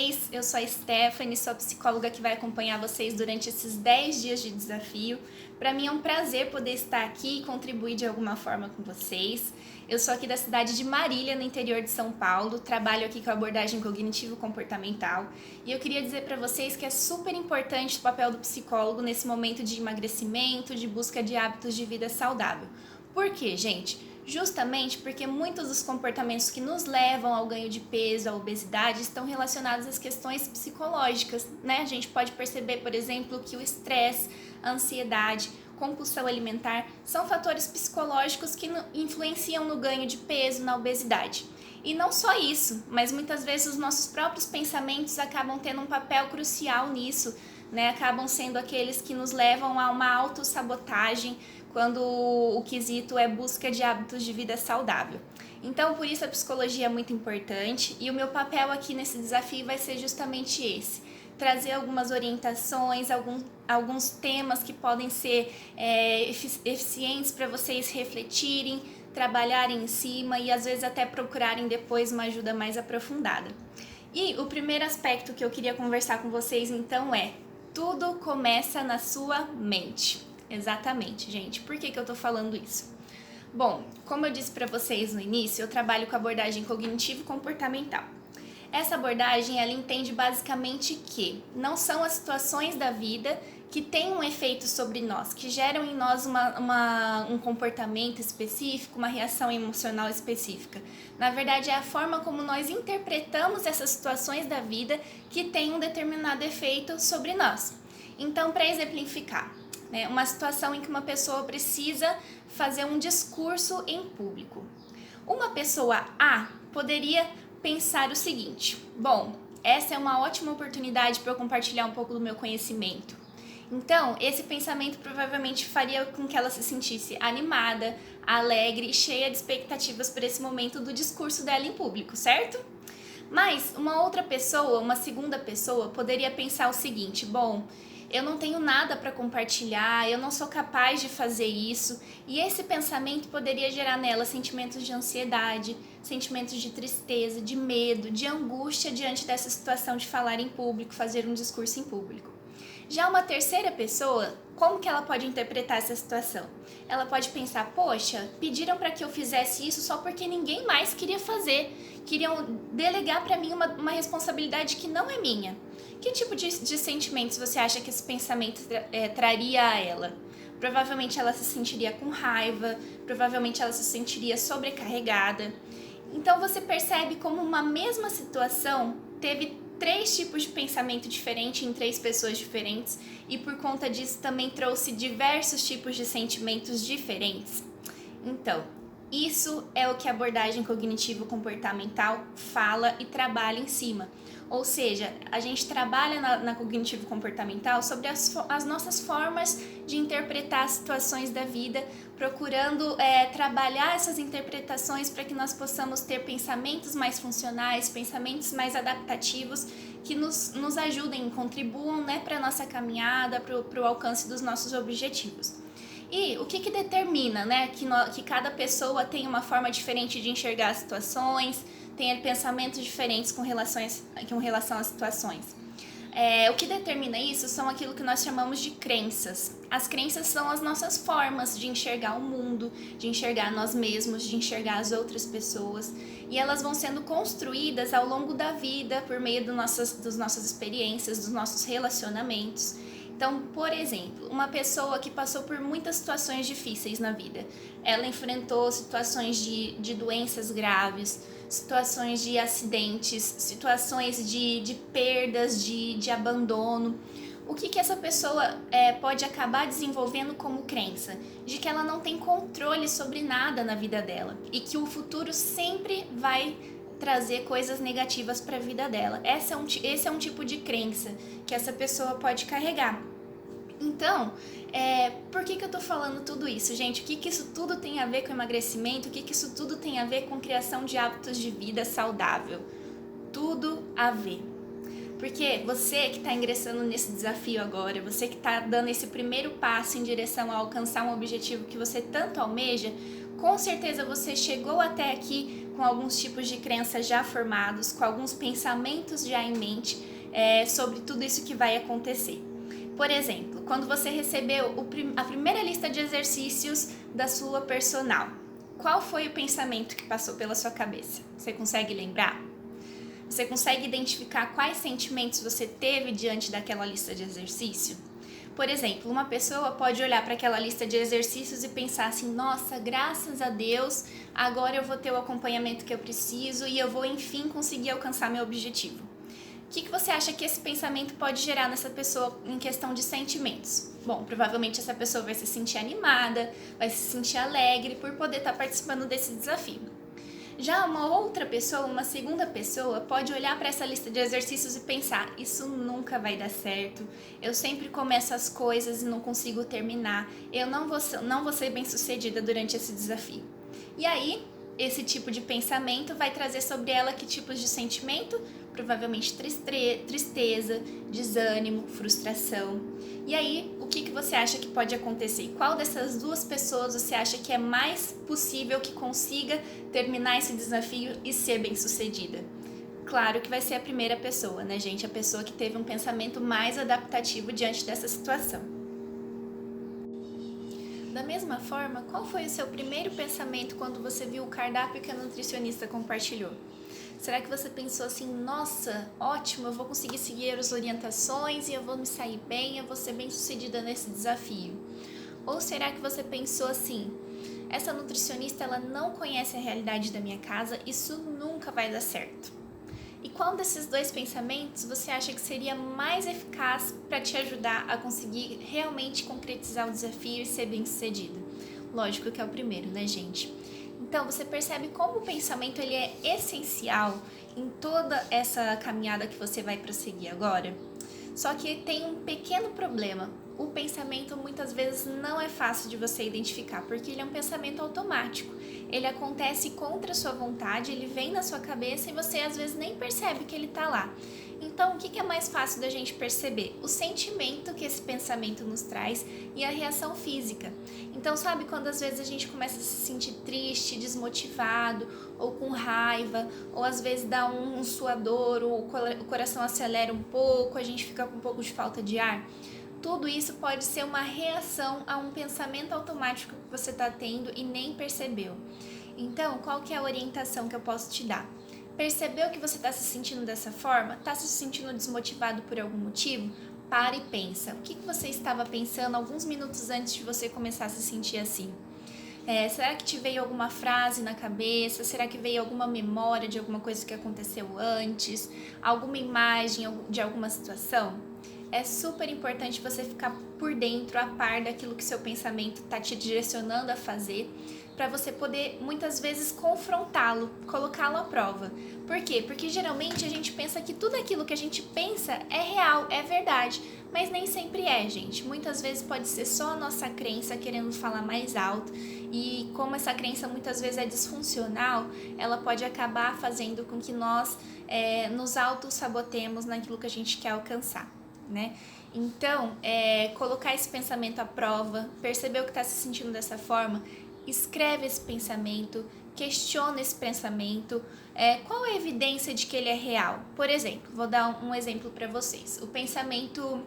vocês? Eu sou a Stephanie, sou a psicóloga que vai acompanhar vocês durante esses 10 dias de desafio. Para mim é um prazer poder estar aqui e contribuir de alguma forma com vocês. Eu sou aqui da cidade de Marília, no interior de São Paulo, trabalho aqui com a abordagem cognitivo-comportamental e eu queria dizer para vocês que é super importante o papel do psicólogo nesse momento de emagrecimento, de busca de hábitos de vida saudável. Por quê, gente? Justamente porque muitos dos comportamentos que nos levam ao ganho de peso, à obesidade, estão relacionados às questões psicológicas, né? A gente pode perceber, por exemplo, que o estresse, a ansiedade, compulsão alimentar são fatores psicológicos que influenciam no ganho de peso, na obesidade. E não só isso, mas muitas vezes os nossos próprios pensamentos acabam tendo um papel crucial nisso, né? Acabam sendo aqueles que nos levam a uma autossabotagem quando o quesito é busca de hábitos de vida saudável. Então, por isso a psicologia é muito importante e o meu papel aqui nesse desafio vai ser justamente esse: trazer algumas orientações, alguns temas que podem ser eficientes para vocês refletirem, trabalharem em cima e às vezes até procurarem depois uma ajuda mais aprofundada. E o primeiro aspecto que eu queria conversar com vocês então é: tudo começa na sua mente. Exatamente, gente. Por que eu tô falando isso? Bom, como eu disse para vocês no início, eu trabalho com abordagem cognitivo-comportamental. Essa abordagem, ela entende basicamente que não são as situações da vida que têm um efeito sobre nós, que geram em nós um comportamento específico, uma reação emocional específica. Na verdade, é a forma como nós interpretamos essas situações da vida que tem um determinado efeito sobre nós. Então, para exemplificar, uma situação em que uma pessoa precisa fazer um discurso em público. Uma pessoa A poderia pensar o seguinte: bom, essa é uma ótima oportunidade para eu compartilhar um pouco do meu conhecimento. Então, esse pensamento provavelmente faria com que ela se sentisse animada, alegre e cheia de expectativas para esse momento do discurso dela em público, certo? Mas uma outra pessoa, uma segunda pessoa, poderia pensar o seguinte: bom, eu não tenho nada para compartilhar, eu não sou capaz de fazer isso. E esse pensamento poderia gerar nela sentimentos de ansiedade, sentimentos de tristeza, de medo, de angústia diante dessa situação de falar em público, fazer um discurso em público. Já uma terceira pessoa, como que ela pode interpretar essa situação? Ela pode pensar: poxa, pediram para que eu fizesse isso só porque ninguém mais queria fazer. Queriam delegar para mim uma responsabilidade que não é minha. Que tipo de sentimentos você acha que esse pensamento traria a ela? Provavelmente ela se sentiria com raiva, provavelmente ela se sentiria sobrecarregada. Então você percebe como uma mesma situação teve 3 tipos de pensamento diferente em 3 pessoas diferentes e por conta disso também trouxe diversos tipos de sentimentos diferentes. Então, isso é o que a abordagem cognitivo-comportamental fala e trabalha em cima. Ou seja, a gente trabalha na cognitivo-comportamental sobre as nossas formas de interpretar situações da vida, procurando trabalhar essas interpretações para que nós possamos ter pensamentos mais funcionais, pensamentos mais adaptativos, que nos ajudem, contribuam para a nossa caminhada, para o alcance dos nossos objetivos. E o que determina que cada pessoa tem uma forma diferente de enxergar as situações, tem pensamentos diferentes com relação às situações? O que determina isso são aquilo que nós chamamos de crenças. As crenças são as nossas formas de enxergar o mundo, de enxergar nós mesmos, de enxergar as outras pessoas. E elas vão sendo construídas ao longo da vida por meio das nossas experiências, dos nossos relacionamentos. Então, por exemplo, uma pessoa que passou por muitas situações difíceis na vida, ela enfrentou situações de doenças graves, situações de acidentes, situações de perdas, de abandono. O que essa pessoa pode acabar desenvolvendo como crença? De que ela não tem controle sobre nada na vida dela e que o futuro sempre vai trazer coisas negativas para a vida dela. Esse é um tipo de crença que essa pessoa pode carregar. Então, por que eu tô falando tudo isso, gente? O que isso tudo tem a ver com emagrecimento? O que isso tudo tem a ver com criação de hábitos de vida saudável? Tudo a ver. Porque você que está ingressando nesse desafio agora, você que está dando esse primeiro passo em direção a alcançar um objetivo que você tanto almeja, com certeza você chegou até aqui com alguns tipos de crenças já formados, com alguns pensamentos já em mente sobre tudo isso que vai acontecer. Por exemplo, quando você recebeu a primeira lista de exercícios da sua personal, qual foi o pensamento que passou pela sua cabeça? Você consegue lembrar? Você consegue identificar quais sentimentos você teve diante daquela lista de exercício? Por exemplo, uma pessoa pode olhar para aquela lista de exercícios e pensar assim: nossa, graças a Deus, agora eu vou ter o acompanhamento que eu preciso e eu vou enfim conseguir alcançar meu objetivo. O que você acha que esse pensamento pode gerar nessa pessoa em questão de sentimentos? Bom, provavelmente essa pessoa vai se sentir animada, vai se sentir alegre por poder estar participando desse desafio. Já uma outra pessoa, uma segunda pessoa, pode olhar para essa lista de exercícios e pensar: isso nunca vai dar certo, eu sempre começo as coisas e não consigo terminar, eu não vou ser bem sucedida durante esse desafio. E aí, esse tipo de pensamento vai trazer sobre ela que tipos de sentimento? Provavelmente tristeza, desânimo, frustração. E aí, o que você acha que pode acontecer? Qual dessas duas pessoas você acha que é mais possível que consiga terminar esse desafio e ser bem-sucedida? Claro que vai ser a primeira pessoa, né, gente? A pessoa que teve um pensamento mais adaptativo diante dessa situação. Da mesma forma, qual foi o seu primeiro pensamento quando você viu o cardápio que a nutricionista compartilhou? Será que você pensou assim: nossa, ótimo, eu vou conseguir seguir as orientações e eu vou me sair bem, eu vou ser bem sucedida nesse desafio? Ou será que você pensou assim: essa nutricionista ela não conhece a realidade da minha casa, isso nunca vai dar certo? E qual desses dois pensamentos você acha que seria mais eficaz para te ajudar a conseguir realmente concretizar o desafio e ser bem-sucedido? Lógico que é o primeiro, né, gente? Então, você percebe como o pensamento ele é essencial em toda essa caminhada que você vai prosseguir agora? Só que tem um pequeno problema. O pensamento muitas vezes não é fácil de você identificar, porque ele é um pensamento automático. Ele acontece contra a sua vontade, ele vem na sua cabeça e você às vezes nem percebe que ele está lá. Então, o que é mais fácil da gente perceber? O sentimento que esse pensamento nos traz e a reação física. Então, sabe quando às vezes a gente começa a se sentir triste, desmotivado, ou com raiva, ou às vezes dá um suador, ou o coração acelera um pouco, a gente fica com um pouco de falta de ar? Tudo isso pode ser uma reação a um pensamento automático que você está tendo e nem percebeu. Então, qual que é a orientação que eu posso te dar? Percebeu que você está se sentindo dessa forma? Está se sentindo desmotivado por algum motivo? Para e pensa. O que você estava pensando alguns minutos antes de você começar a se sentir assim? Será que te veio alguma frase na cabeça? Será que veio alguma memória de alguma coisa que aconteceu antes? Alguma imagem de alguma situação? É super importante você ficar por dentro, a par daquilo que seu pensamento está te direcionando a fazer, para você poder, muitas vezes, confrontá-lo, colocá-lo à prova. Por quê? Porque geralmente a gente pensa que tudo aquilo que a gente pensa é real, é verdade, mas nem sempre é, gente. Muitas vezes pode ser só a nossa crença querendo falar mais alto, e como essa crença muitas vezes é disfuncional, ela pode acabar fazendo com que nós nos auto-sabotemos naquilo que a gente quer alcançar, né? Então, colocar esse pensamento à prova, perceber o que está se sentindo dessa forma, escreve esse pensamento, questiona esse pensamento, qual é a evidência de que ele é real? Por exemplo, vou dar um exemplo para vocês. O pensamento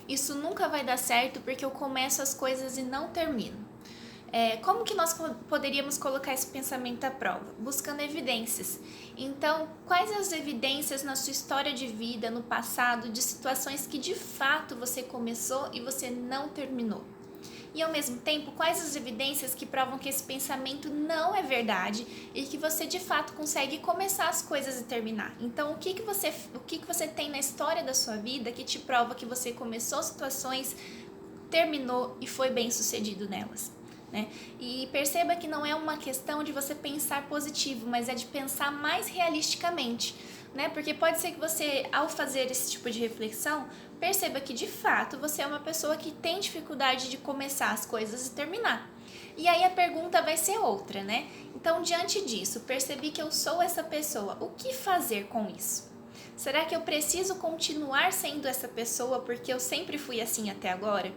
isso nunca vai dar certo porque eu começo as coisas e não termino. Como que nós poderíamos colocar esse pensamento à prova? Buscando evidências. Então, quais as evidências na sua história de vida, no passado, de situações que de fato você começou e você não terminou? E ao mesmo tempo, quais as evidências que provam que esse pensamento não é verdade e que você de fato consegue começar as coisas e terminar? Então, o que você tem na história da sua vida que te prova que você começou situações, terminou e foi bem sucedido nelas? Né? E perceba que não é uma questão de você pensar positivo, mas é de pensar mais realisticamente, né? Porque pode ser que você, ao fazer esse tipo de reflexão, perceba que de fato você é uma pessoa que tem dificuldade de começar as coisas e terminar. E aí a pergunta vai ser outra, né? Então, diante disso, percebi que eu sou essa pessoa, o que fazer com isso? Será que eu preciso continuar sendo essa pessoa porque eu sempre fui assim até agora?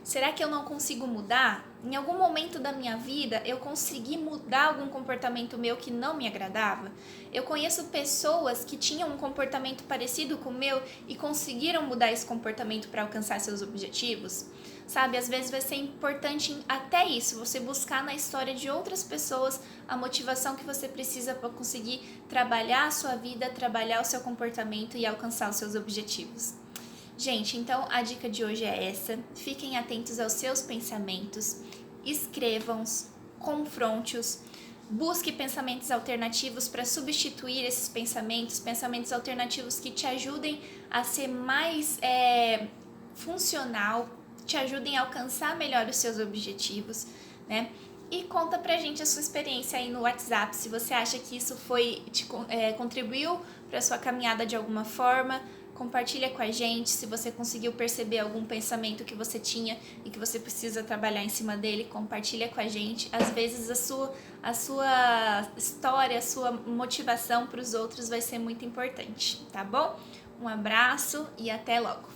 Será que eu não consigo mudar? Em algum momento da minha vida eu consegui mudar algum comportamento meu que não me agradava? Eu conheço pessoas que tinham um comportamento parecido com o meu e conseguiram mudar esse comportamento para alcançar seus objetivos? Sabe, às vezes vai ser importante até isso, você buscar na história de outras pessoas a motivação que você precisa para conseguir trabalhar a sua vida, trabalhar o seu comportamento e alcançar os seus objetivos. Gente, então a dica de hoje é essa. Fiquem atentos aos seus pensamentos, escrevam-os, confronte-os, busque pensamentos alternativos para substituir esses pensamentos alternativos que te ajudem a ser mais funcional, te ajudem a alcançar melhor os seus objetivos, né? E conta pra gente a sua experiência aí no WhatsApp, se você acha que isso contribuiu para sua caminhada de alguma forma. Compartilha com a gente se você conseguiu perceber algum pensamento que você tinha e que você precisa trabalhar em cima dele, compartilha com a gente. Às vezes a sua história, a sua motivação para os outros vai ser muito importante, tá bom? Um abraço e até logo!